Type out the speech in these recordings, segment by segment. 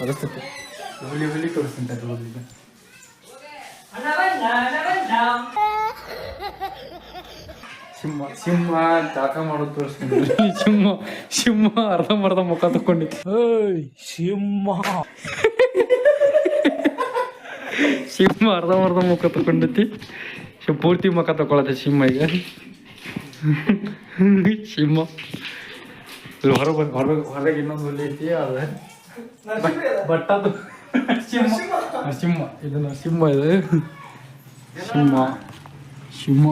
ಪರಿಸ್ಥಿತಿ ಹುಲಿ ತೋರಿಸ್ತಿಂತಾರೆ ಹುಲಿಗೆ. ಸಿಂಹ ಜಾಕ ಮಾಡೋದು ತೋರಿಸ್ತೀನಿ. ಸಿಂಹ ಅರ್ಧಂಬರ್ಧ ಮುಖ ತಕೊಂಡಿತ್ತು. ಸಿಂಹ ಅರ್ಧಂಬರ್ಧ ಮುಖ ತಕೊಂಡೈತಿ. ಪೂರ್ತಿ ಮುಖ ತಗೊಳತ್ತೆ ಸಿಂಹ ಈಗ. ಸಿಂಹ ಹೊರಗೆ ಇನ್ನೊಂದು ಹುಲಿ ಐತಿ. ಅದ ಬಟ್ಟದು ಸಿಂಹ ಇದು ಸಿಂಹ ಇದು ಸಿಂಹ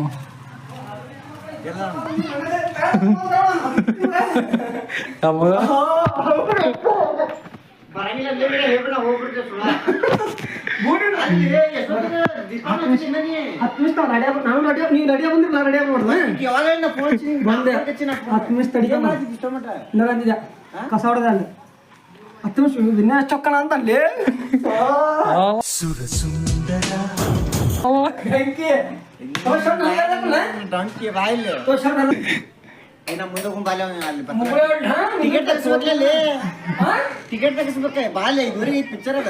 ಕಸ ಹೊಡೆದ 10 ನಿಮಿಷ ವಿನ್ಯಾಸ ಚೊಕ್ಕಣ ಅಂತ ಅಲ್ಲಿ ಟಿಕೆಟ್ ತೆಗಿಸ್ಬೇಕ ಬಾಲೆ ಇವ್ರಿಗೆ ಪಿಕ್ಚರ್ ಅದ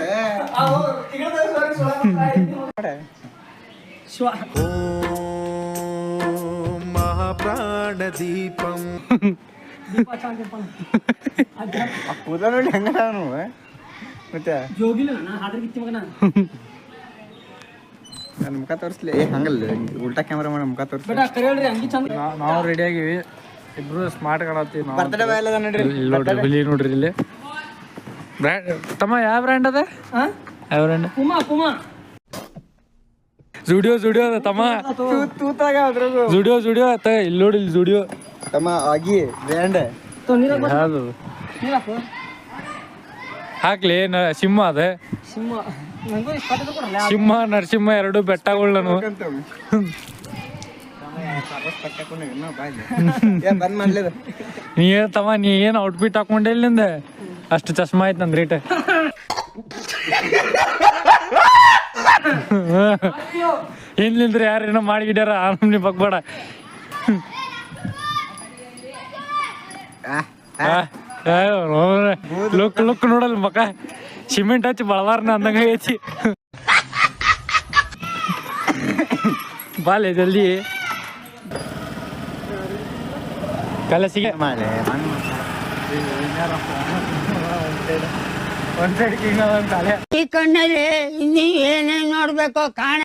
ಮಹಾಪ್ರಾಣ ದೀಪಂ ಕೂದ ನೋಡಿ ಹೆಂಗ ನಾನು ಮತ್ತೆ ಜೋಗಿಲ್ಲ ಹಾದ್ರಗಿತ್ತಿ ಮಗನ ನನ್ನ ಮುಖ ತೋರಿಸ್ಲಿ ಹಂಗಲ್ಲ ಉಲ್ಟಾ ಕ್ಯಾಮ್ರಾ ಮಾಡಿ ಮುಖ ತೋರಿಸ್ಲಿ. ನಾವು ರೆಡಿ ಆಗಿವಿ. ಇಬ್ರು ಸ್ಮಾರ್ಟ್ ಕಾಣತ್ತೀವಿ. ಬರ್ತಡೇ ಬಾಯ್ ಅದ ನೋಡ್ರಿ. ಹುಲಿ ನೋಡ್ರಿ ಇಲ್ಲಿ. ತಮ್ಮ ಯಾವ ಬ್ರ್ಯಾಂಡ್ ಅದ? ಯಾವ ಬ್ರ್ಯಾಂಡ್? ಪುಮಾ ಜುಡಿಯೋ ಅದ ತಮ್ಮ. ತೂತಾಗ ಜುಡಿಯೋ ಆತ ಇಲ್ಲಿ ನೋಡಿ. ಇಲ್ಲಿ ಜುಡಿಯೋ ತಮ್ಮ ಆಗಿ ಬ್ರ್ಯಾಂಡ್ ಯಾವ್ದು ಹಾಕ್ಲಿ. ಸಿಂಹ ಅದ. ಸಿಂಹ ನರಸಿಂಹ ಎರಡು ಬೆಟ್ಟಗಳು. ನಾನು ಬಂದ್ ಮಾಡ್ಲಿದ ನೀ ತಮ್ಮ ನೀ ಏನ್ ಔಟ್ಫಿಟ್ ಹಾಕೊಂಡೆ ಇಲ್ಲಿಂದ ಅಷ್ಟು ಚಸ್ಮಾ ಆಯ್ತು ನಂದು ರೇಟ್. ಇಲ್ಲಿಂದ್ರೆ ಯಾರೇನೋ ಮಾಡಿಗಿಡ್ಯಾರ ಆನಮ್ನಿ ಬಗ್ಬೇಡ. ಲುಕ್ ನೋಡಲ್ ಮಕ ಸಿಮೆಂಟ್ ಹಚ್ಚಿ ಬಳವಾರನ ಅಂದಂಗ ಐತಿ. ಬಾಲೆ ಜಲ್ದಿ ಕಲಸಿಗೆ ಈ ಕಣ್ಣಲ್ಲಿ ಇನ್ನೀ ಏನೇನ್ ನೋಡ್ಬೇಕೋ ಕಾಣ.